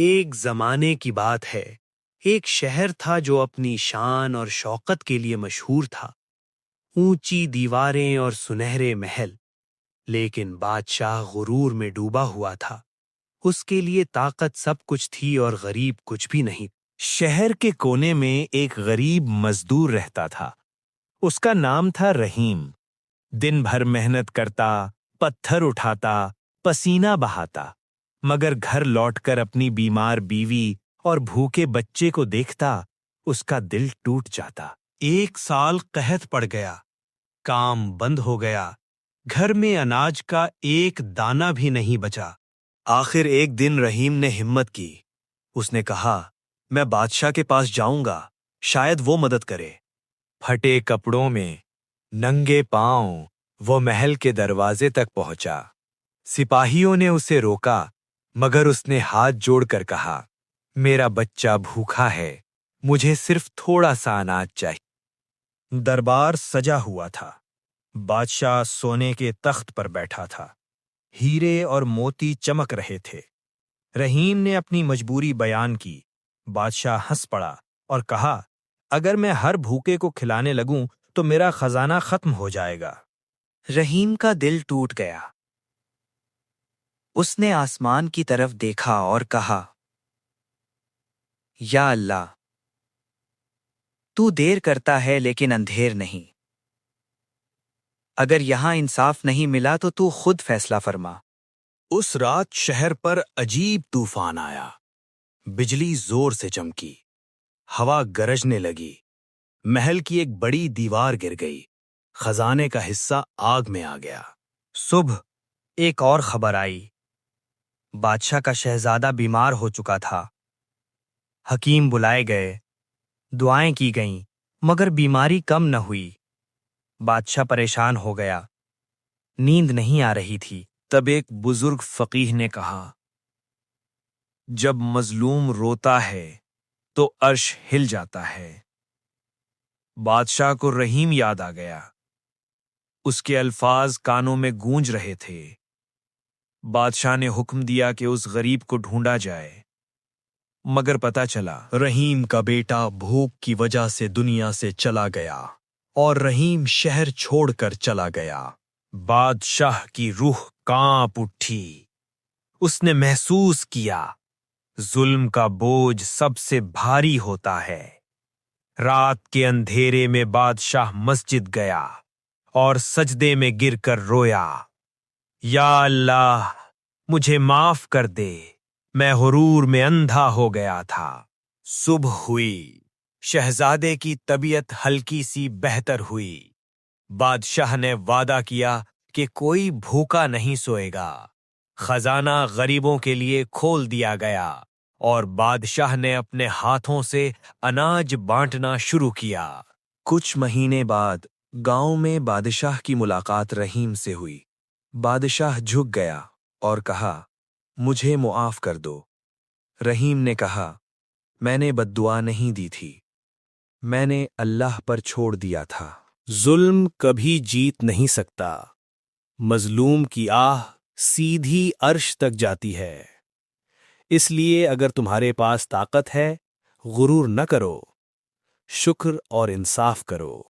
ایک زمانے کی بات ہے، ایک شہر تھا جو اپنی شان اور شوقت کے لیے مشہور تھا۔ اونچی دیواریں اور سنہرے محل، لیکن بادشاہ غرور میں ڈوبا ہوا تھا۔ اس کے لیے طاقت سب کچھ تھی اور غریب کچھ بھی نہیں۔ شہر کے کونے میں ایک غریب مزدور رہتا تھا۔ اس کا نام تھا رحیم۔ دن بھر محنت کرتا، پتھر اٹھاتا، پسینہ بہاتا، مگر گھر لوٹ کر اپنی بیمار بیوی اور بھوکے بچے کو دیکھتا اس کا دل ٹوٹ جاتا۔ ایک سال قحط پڑ گیا، کام بند ہو گیا، گھر میں اناج کا ایک دانہ بھی نہیں بچا۔ آخر ایک دن رحیم نے ہمت کی۔ اس نے کہا، میں بادشاہ کے پاس جاؤں گا، شاید وہ مدد کرے۔ پھٹے کپڑوں میں، ننگے پاؤں وہ محل کے دروازے تک پہنچا۔ سپاہیوں نے اسے روکا، مگر اس نے ہاتھ جوڑ کر کہا، میرا بچہ بھوکا ہے، مجھے صرف تھوڑا سا اناج چاہیے۔ دربار سجا ہوا تھا۔ بادشاہ سونے کے تخت پر بیٹھا تھا، ہیرے اور موتی چمک رہے تھے۔ رحیم نے اپنی مجبوری بیان کی۔ بادشاہ ہنس پڑا اور کہا، اگر میں ہر بھوکے کو کھلانے لگوں تو میرا خزانہ ختم ہو جائے گا۔ رحیم کا دل ٹوٹ گیا۔ اس نے آسمان کی طرف دیکھا اور کہا، یا اللہ، تو دیر کرتا ہے لیکن اندھیر نہیں۔ اگر یہاں انصاف نہیں ملا تو تو خود فیصلہ فرما۔ اس رات شہر پر عجیب طوفان آیا۔ بجلی زور سے چمکی، ہوا گرجنے لگی، محل کی ایک بڑی دیوار گر گئی، خزانے کا حصہ آگ میں آ گیا۔ صبح ایک اور خبر آئی۔ بادشاہ کا شہزادہ بیمار ہو چکا تھا۔ حکیم بلائے گئے، دعائیں کی گئیں، مگر بیماری کم نہ ہوئی۔ بادشاہ پریشان ہو گیا، نیند نہیں آ رہی تھی۔ تب ایک بزرگ فقیہ نے کہا، جب مظلوم روتا ہے تو عرش ہل جاتا ہے۔ بادشاہ کو رحیم یاد آ گیا۔ اس کے الفاظ کانوں میں گونج رہے تھے۔ بادشاہ نے حکم دیا کہ اس غریب کو ڈھونڈا جائے، مگر پتہ چلا رحیم کا بیٹا بھوک کی وجہ سے دنیا سے چلا گیا اور رحیم شہر چھوڑ کر چلا گیا۔ بادشاہ کی روح کانپ اٹھی۔ اس نے محسوس کیا، ظلم کا بوجھ سب سے بھاری ہوتا ہے۔ رات کے اندھیرے میں بادشاہ مسجد گیا اور سجدے میں گر کر رویا، یا اللہ، مجھے معاف کر دے، میں غرور میں اندھا ہو گیا تھا۔ صبح ہوئی، شہزادے کی طبیعت ہلکی سی بہتر ہوئی۔ بادشاہ نے وعدہ کیا کہ کوئی بھوکا نہیں سوئے گا۔ خزانہ غریبوں کے لیے کھول دیا گیا اور بادشاہ نے اپنے ہاتھوں سے اناج بانٹنا شروع کیا۔ کچھ مہینے بعد گاؤں میں بادشاہ کی ملاقات رحیم سے ہوئی۔ بادشاہ جھک گیا اور کہا، مجھے معاف کر دو۔ رحیم نے کہا، میں نے بد دعا نہیں دی تھی، میں نے اللہ پر چھوڑ دیا تھا۔ ظلم کبھی جیت نہیں سکتا۔ مظلوم کی آہ سیدھی عرش تک جاتی ہے۔ اس لیے اگر تمہارے پاس طاقت ہے، غرور نہ کرو، شکر اور انصاف کرو۔